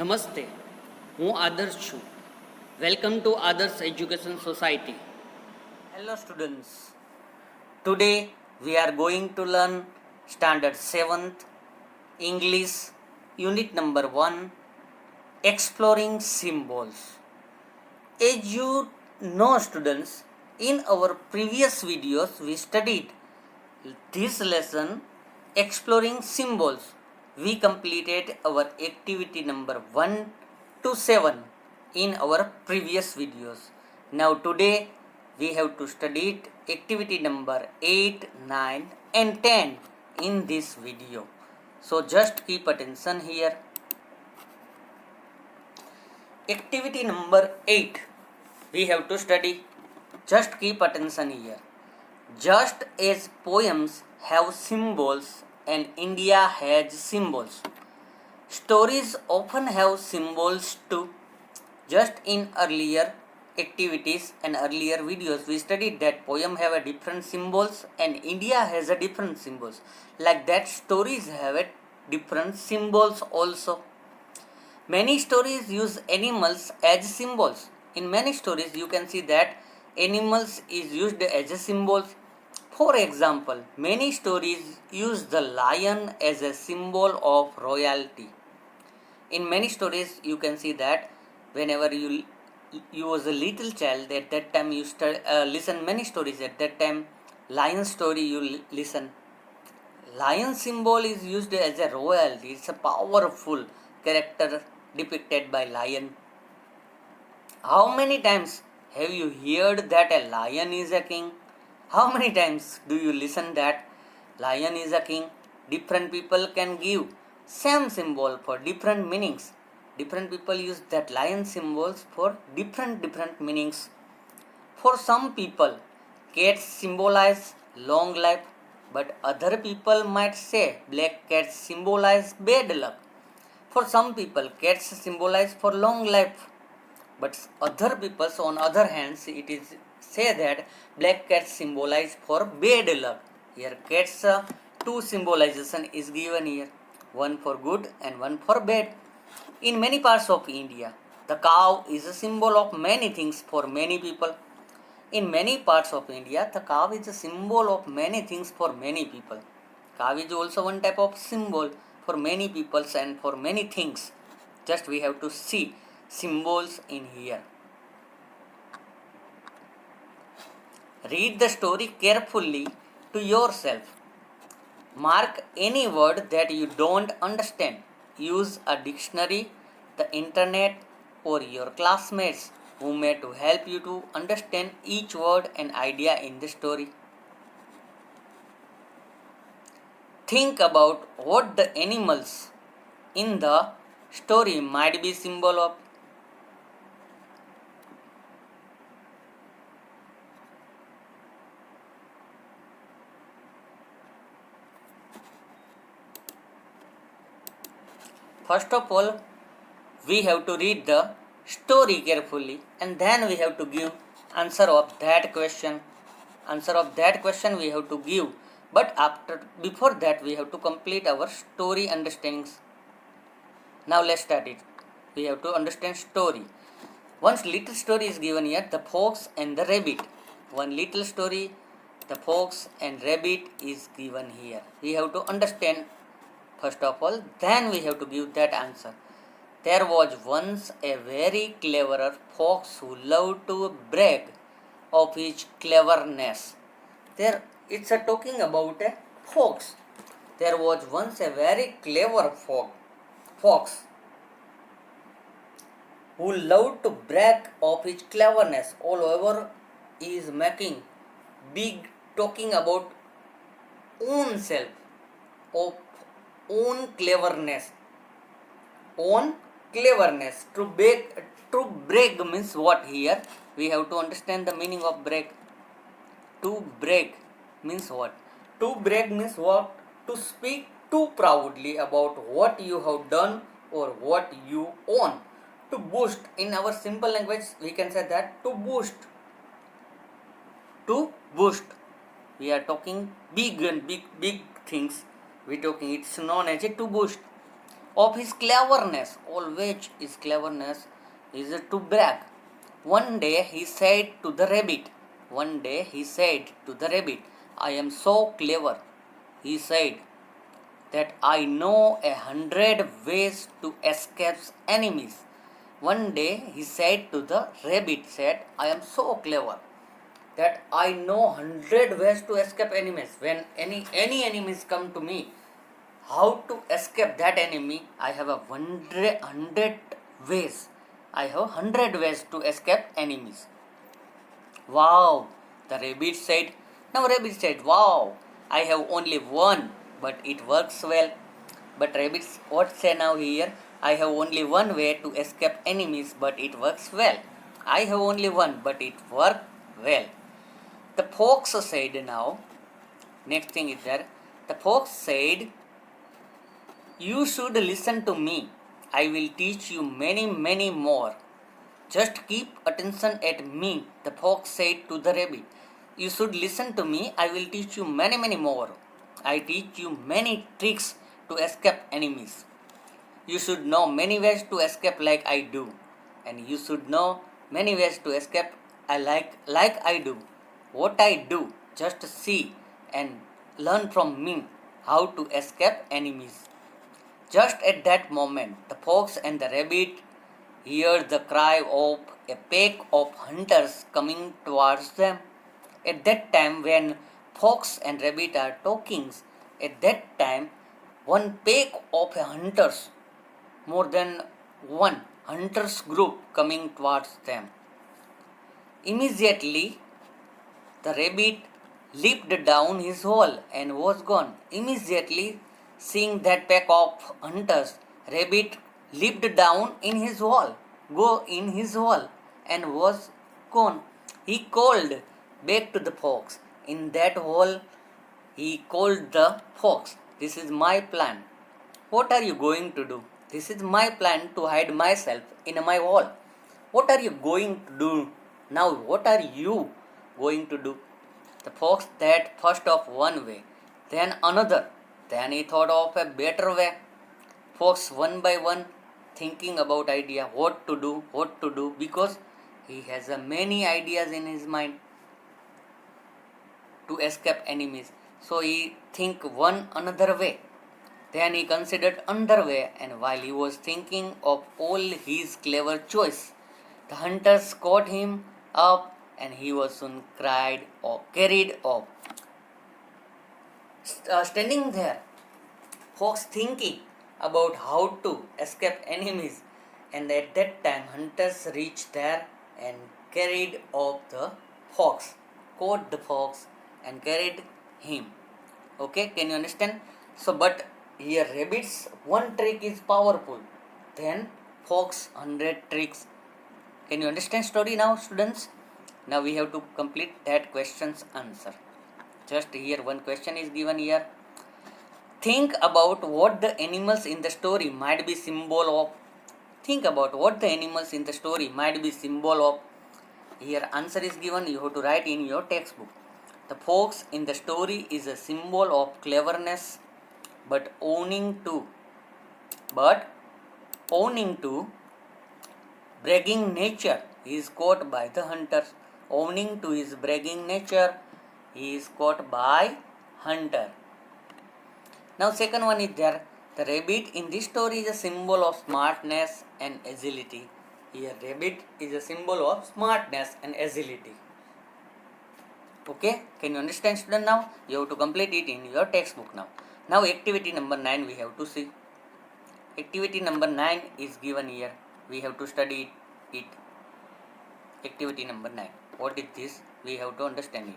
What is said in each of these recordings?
નમસ્તે, હું આદર્શ છું. વેલકમ ટુ આદર્શ education society. Hello students. Today we are going to learn standard 7th English unit number 1 exploring symbols. As you know students, in our previous videos we studied this lesson exploring symbols. We completed our activity number 1 to 7 in our previous videos. Now today we have to study activity number 8, 9 and 10 in this video. So just keep attention here. Activity number 8 we have to study. Just keep attention here. Just as poems have symbols and India has symbols, stories often have symbols too. Just in earlier activities and earlier videos we studied that poem have a different symbols and India has a different symbols. Like that stories have a different symbols also. Many stories use animals as symbols. In many stories you can see that animals is used as a symbols. For example, many stories use the lion as a symbol of royalty. In many stories you can see that whenever you was a little child, at that time you listen many stories. At that time lion story you listen. Lion symbol is used as a royalty. It's a powerful character depicted by lion. How many times have you heard that a lion is a king? How many times do you listen that lion is a king? Different people can give same symbol for different meanings. Different people use that lion symbols for different meanings. For some people, cats symbolize long life, but other people might say black cats symbolize bad luck. For some people, cats symbolize for long life, but other people, on other hands, it is say that black cats symbolize for bad luck. Here, cats two symbolization is given here, one for good and one for bad. In many parts of India, the cow is a symbol of many things for many people. In many parts of India, the cow is a symbol of many things for many people. Cow is also one type of symbol for many peoples and for many things. Just we have to see symbols in here. Read the story carefully to yourself. Mark any word that you don't understand. Use a dictionary, the internet, or your classmates who may to help you to understand each word and idea in the story. Think about what the animals in the story might be symbol of. First of all, we have to read the story carefully and then we have to give answer of that question. Answer of that question we have to give, but before that we have to complete our story understandings. Now let's start it. We have to understand story. One little story is given here, the fox and the rabbit. One little story, the fox and rabbit is given here. We have to understand first of all, then we have to give that answer. There was once a very clever fox who loved to brag of his cleverness. There it's talking about a fox. There was once a very clever fox who loved to brag of his cleverness. All over he is making big talking about own self, of own cleverness. Own cleverness. To brag means what here? We have to understand the meaning of brag. To brag means what? To brag means what? To speak too proudly about what you have done or what you own. To boast. In our simple language we can say that to boast. To boast. We are talking big and big things. We talking, it's known as a to boast. of his cleverness. Always his cleverness is to brag. One day he said to the rabbit, I am so clever, he said, that I know 100 ways to escape enemies. One day he said to the rabbit, I am so clever that I know 100 ways to escape enemies. When any enemies come to me, how to escape that enemy, I have 100 ways. I have 100 ways to escape enemies. Wow, the rabbit said. Now rabbit said, wow, I have only one, but it works well. But rabbits, what say now here? I have only one way to escape enemies, but it works well. I have only one, but it works well. The fox said now, next thing is there, the fox said, you should listen to me. I will teach you many more. Just keep attention at me, the fox said to the rabbit. You should listen to me. I will teach you many more. I teach you many tricks to escape enemies. You should know many ways to escape like I do. And you should know many ways to escape like I do. What I do, just see and learn from me how to escape enemies. Just at that moment, the fox and the rabbit heard the cry of a pack of hunters coming towards them. At that time, when fox and rabbit are talking, at that time, one pack of hunters, more than one hunters group coming towards them. Immediately, the rabbit leaped down his hole and was gone. Immediately, seeing that pack of hunters, rabbit leaped down in his hole, and was gone. He called back to the fox. In that hole, he called the fox. This is my plan. What are you going to do? This is my plan to hide myself in my hole. What are you going to do now? What are you going to do? The fox thought first of one way, then another. Then he thought of a better way. Fox one by one thinking about idea, what to do, because he has many ideas in his mind to escape enemies. So he think one another way. Then he considered another way, and while he was thinking of all his clever choice, the hunters caught him up, and he was soon carried off. Standing there, fox thinking about how to escape enemies, and at that time hunters reached there and carried off the fox, caught the fox and carried him. Okay, can you understand? So, but here rabbit's one trick is powerful, then fox 100 tricks. Can you understand story now, students? Now we have to complete that question's answer. Just here one question is given here. Think about what the animals in the story might be symbol of. Think about what the animals in the story might be symbol of. Here answer is given, you have to write in your textbook. The fox in the story is a symbol of cleverness, but owning to bragging nature, he is caught by the hunters. Owning to his bragging nature, he is caught by hunter. Now second one is there. The rabbit in this story is a symbol of smartness and agility. Here rabbit is a symbol of smartness and agility. Okay, can you understand, student? Now you have to complete it in your textbook now. Now activity number 9 we have to see. Activity number 9 is given here. We have to study it. Activity number 9. What is this? We have to understand it.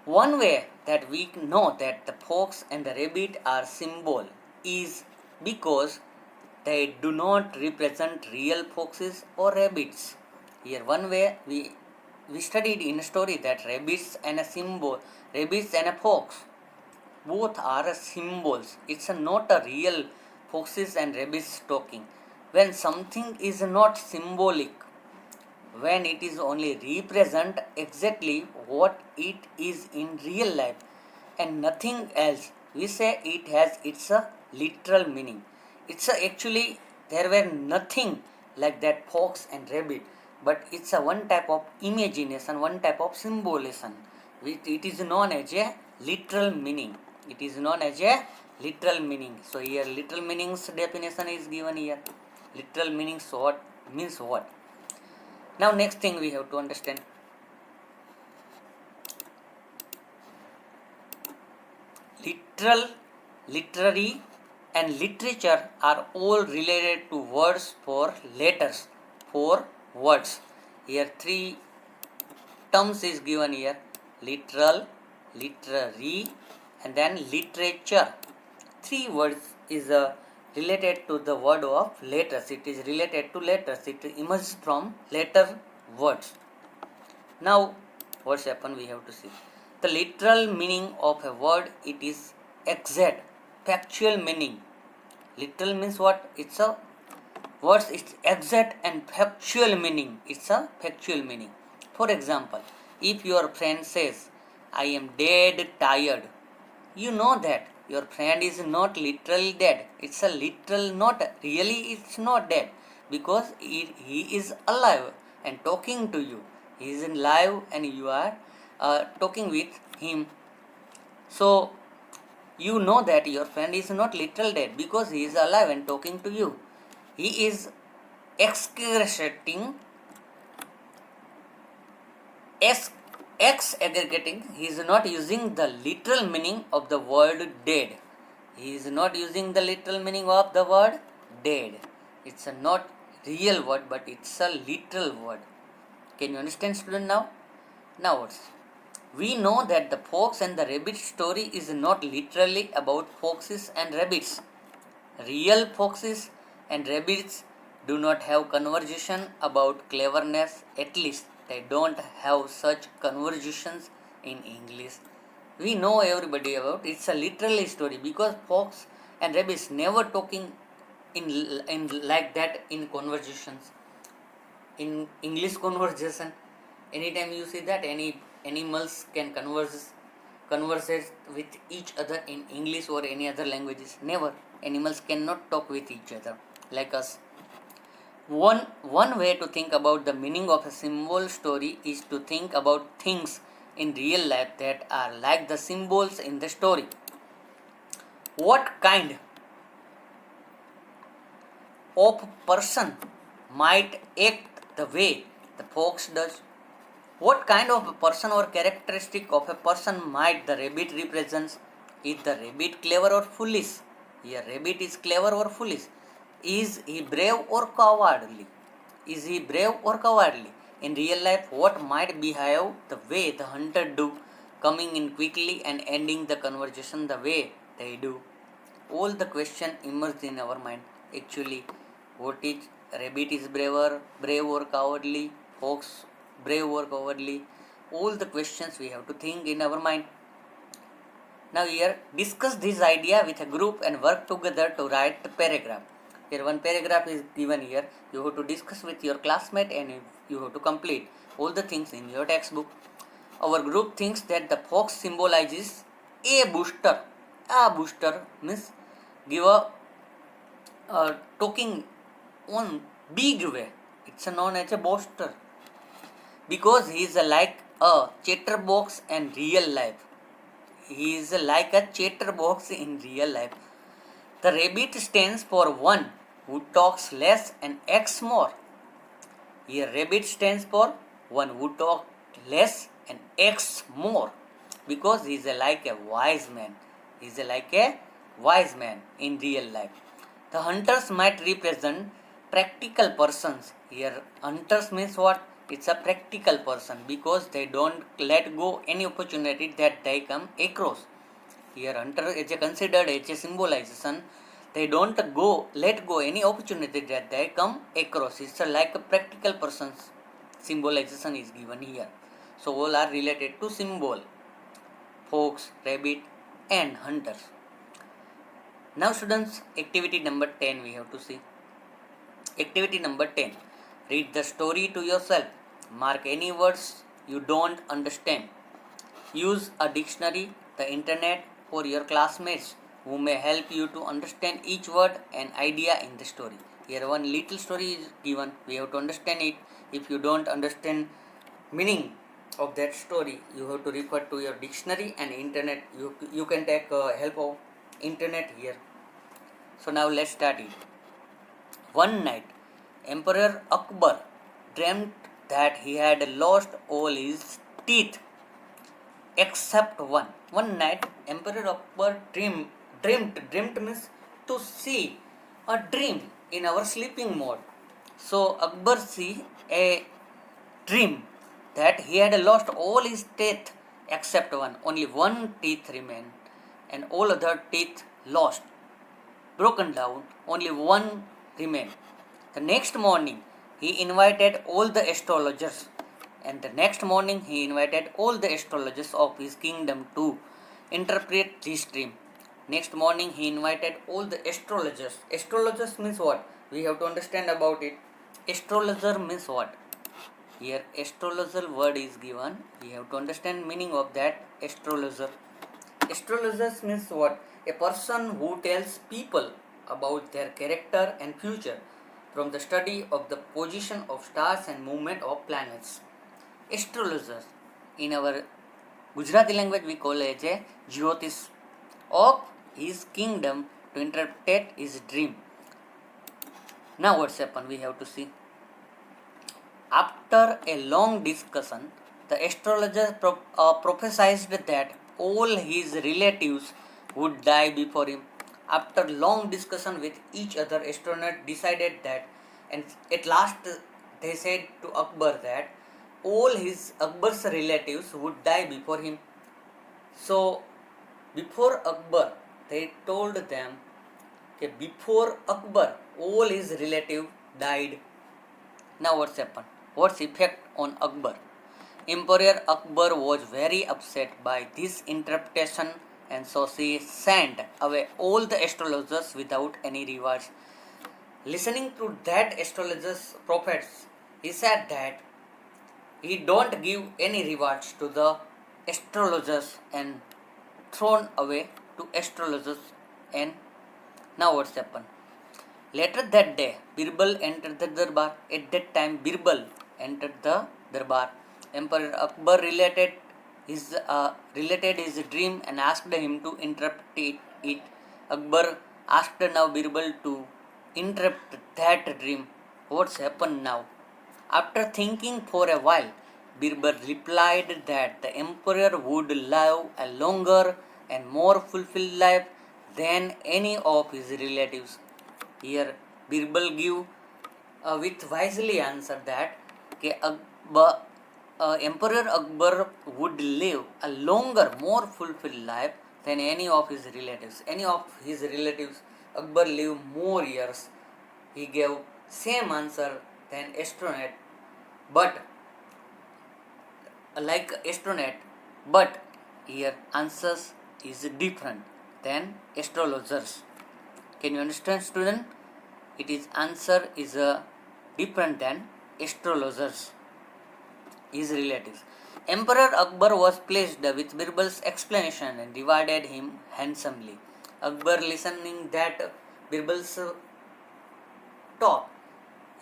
One way that we know that the fox and the rabbit are symbol is because they do not represent real foxes or rabbits. Here one way we studied in a story that rabbits and a fox, both are symbols. It's not a real foxes and rabbits talking. When something is not symbolic, when it is only represent exactly what it is in real life and nothing else, we say it has its literal meaning. it's actually there were nothing like that fox and rabbit, but it's a one type of imagination, one type of symbolism. It is known as a literal meaning. It is known as a literal meaning. So here literal meanings definition is given here. Literal meanings what means what? Now next thing we have to understand. Literal, literary and literature are all related to words for letters, for words. Here three terms is given here: literal, literary and then literature. Three words is related to the word of letters. It is related to letters. It emerges from letter words. Now what's happened we have to see. The literal meaning of a word, it is exact, factual meaning. Literal means what? It's a words, it's exact and factual meaning. It's a factual meaning. For example, if your friend says, I am dead tired, you know that your friend is not literally dead. It's a literal, not really, it's not dead, because he is alive and talking to you. He is alive and you are talking with him. So you know that your friend is not literal dead because he is alive and talking to you. He is exaggerating, aggregating. He is not using the literal meaning of the word dead. He is not using the literal meaning of the word dead. It's a not real word, but it's a literal word. Can you understand, student, now? Now what? We know that the fox and the rabbit story is not literally about foxes and rabbits. Real foxes and rabbits do not have conversation about cleverness. At least they don't have such conversations in English. We know everybody about it's a literally story, because fox and rabbits never talking in like that in conversations. In English conversation, anytime you see that any animals can converse with each other in English or any other languages. Never. Animals cannot talk with each other like us. One way to think about the meaning of a symbol story is to think about things in real life that are like the symbols in the story. What kind of person might act the way the fox does? What kind of a person or characteristic of a person might the rabbit represents? Is the rabbit clever or foolish? Here, rabbit is clever or foolish? Is he brave or cowardly? Is he brave or cowardly? In real life, what might behave the way the hunter do, coming in quickly and ending the conversation the way they do? All the question emerge in our mind. Actually, what is rabbit is brave or cowardly? Fox brave or cowardly? All the questions we have to think in our mind. Now here, discuss this idea with a group and work together to write the paragraph. Here one paragraph is given here. You have to discuss with your classmate and you have to complete all the things in your textbook. Our group thinks that the fox symbolizes a booster. A booster means give a talking on big way. It's known as a booster, because he is like a chatterbox in real life. He is like a chatterbox in real life. The rabbit stands for one who talks less and acts more. Here, rabbit stands for one who talks less and acts more, because he is like a wise man. He is like a wise man in real life. The hunters might represent practical persons. Here, hunters means what? It's a practical person, because they don't let go any opportunity that they come across. Here, hunter is considered as a symbolization. They don't let go any opportunity that they come across. It's like a practical person's symbolization is given here. So all are related to symbol. Fox, rabbit and hunters. Now students, activity number 10 we have to see. Activity number 10. Read the story to yourself. Mark any words you don't understand. Use a dictionary, the internet, or your classmates who may help you to understand each word and idea in the story. Here one little story is given. We have to understand it. If you don't understand meaning of that story, you have to refer to your dictionary and internet. You can take help of internet here. So now let's start it. One night, Emperor Akbar dreamt that he had lost all his teeth except one. One night, Emperor Akbar dreamt means to see a dream in our sleeping mode. So Akbar see a dream that he had lost all his teeth except one. Only one teeth remained, and all other teeth lost, broken down. Only one remained. The next morning, he invited all the astrologers, and the next morning he invited all the astrologers of his kingdom to interpret this dream. Next morning he invited all the astrologers. Astrologers means what? We have to understand about it. Astrologer means what? Here astrologer word is given. We have to understand meaning of that astrologer. Astrologers means what? A person who tells people about their character and future from the study of the position of stars and movement of planets. Astrologers in our Gujarati language we call it a Jyotish of his kingdom to interpret his dream. Now what's happened? We have to see. After a long discussion, the astrologer prophesied that all his relatives would die before him. After long discussion with each other, astronomers decided that, and at last they said to Akbar that all Akbar's relatives would die before him. So before Akbar, they told them that before Akbar, all his relatives died. Now what's happened? What's effect on Akbar? Emperor Akbar was very upset by this interpretation, and so she sent away all the astrologers without any rewards. Listening to that astrologer's prophets, he said that he don't give any rewards to the astrologers and thrown away to astrologers. And now what's happened? Later that day, Birbal entered the Darbar. At that time, Birbal entered the Darbar. Emperor Akbar related his dream and asked him to interpret it. Akbar asked now Birbal to interpret that dream. What's happened now? After thinking for a while, Birbal replied that the emperor would live a longer and more fulfilled life than any of his relatives. Here Birbal give with wisely answer that Emperor Akbar would live a longer, more fulfilled life than any of his relatives. Any of his relatives, Akbar lived more years. He gave same answer than astronaut, but like astronaut, but here answers is different than astrologers. Can you understand, student? It is answer is different than astrologers, his relatives. Emperor Akbar was pleased with Birbal's explanation and rewarded him handsomely. Akbar listening that Birbal's talk,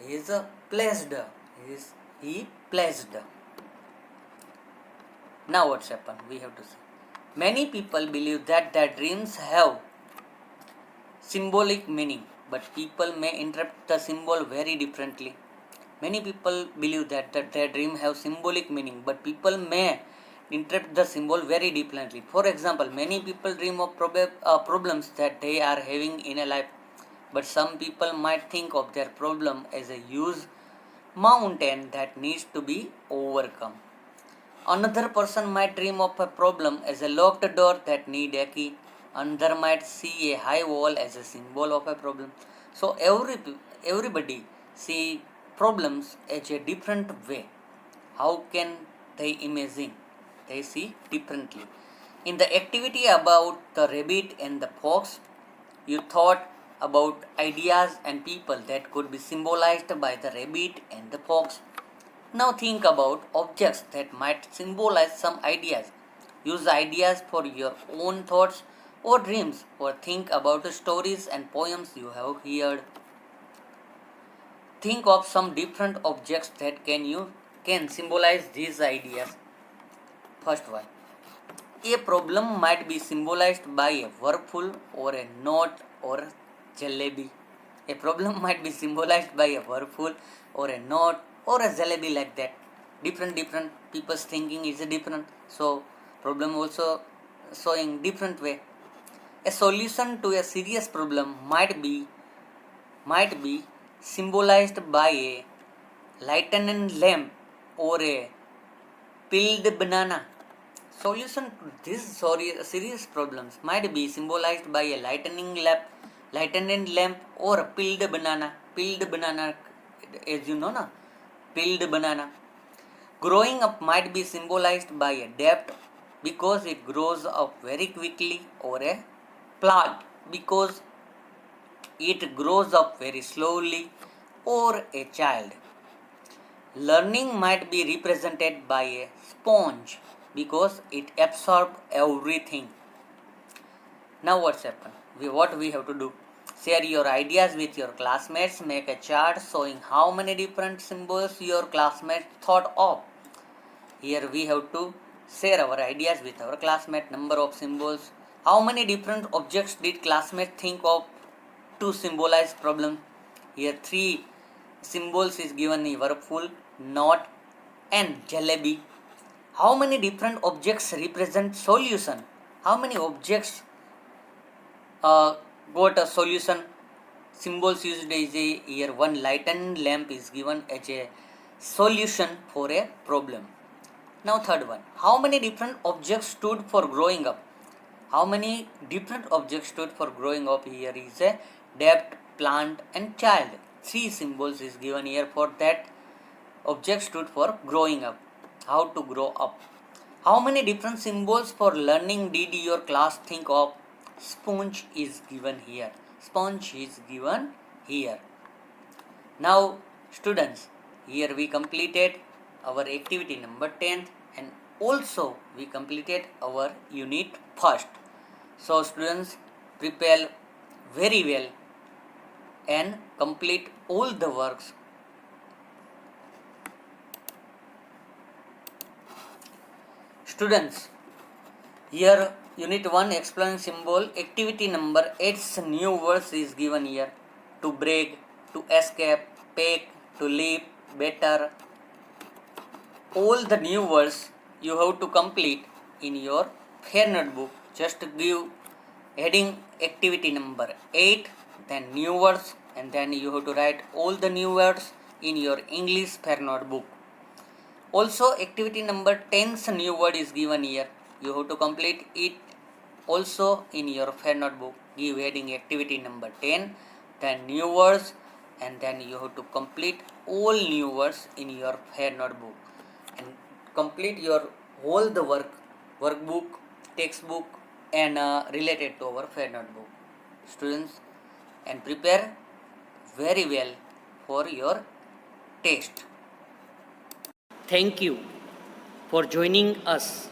he is pleased. He pleased. Now what's happened? We have to see. Many people believe that their dreams have symbolic meaning, but people may interpret the symbol very differently. Many people believe that their dream have symbolic meaning, but people may interpret the symbol very differently. For example, many people dream of problems that they are having in a life, but some people might think of their problem as a huge mountain that needs to be overcome. Another person might dream of a problem as a locked door that need a key. Another might see a high wall as a symbol of a problem. So everybody see problems as a different way. How can they imagine? They see differently. In the activity about the rabbit and the fox, you thought about ideas and people that could be symbolized by the rabbit and the fox. Now think about objects that might symbolize some ideas. Use ideas for your own thoughts or dreams, or think about the stories and poems you have heard. Think of some different objects that can symbolize these ideas. First one. A problem might be symbolized by a whirlpool or a knot or a jalebi. A problem might be symbolized by a whirlpool or a knot or a jalebi, like that. Different people's thinking is different. So problem also showing different way. A solution to a serious problem might be symbolized by a lightning lamp or a peeled banana. Solution to these serious problems might be symbolized by a lightning lamp or a peeled banana. Peeled banana, as you know, na? Peeled banana. Growing up might be symbolized by a debt because it grows up very quickly, or a plant because it grows up very slowly, or a child. Learning might be represented by a sponge because it absorbs everything. Now what's happened? What we have to do? Share your ideas with your classmates. Make a chart showing how many different symbols your classmates thought of. Here we have to share our ideas with our classmate. Number of symbols. How many different objects did classmates think of to symbolize problem? Here 3 symbols is given: whirlpool, knot, and jalebi. How many different objects represent solution? How many objects got a solution? Symbols used is a here one lightened lamp is given as a solution for a problem. Now third one. How many different objects stood for growing up? How many different objects stood for growing up? Here is a debt, plant, and child. 3 symbols is given here for that object stood for growing up. How to grow up? How many different symbols for learning did your class think of? Sponge is given here. Sponge is given here. Now students, here we completed our activity number 10, and also we completed our unit first. So students, prepare very well and complete all the works. Students, here unit 1 exploring symbol, activity number 8's new words is given here: to break, to escape, pack, to leap, better. All the new words you have to complete in your fair notebook. Just give heading activity number 8, then new words, and then you have to write all the new words in your English fair notebook. Also activity number 10's new word is given here. You have to complete it also in your fair notebook. Give heading activity number 10, then new words, and then you have to complete all new words in your fair notebook, and complete your all the workbook, textbook, and related to our fair notebook. Students, and prepare very well for your test. Thank you for joining us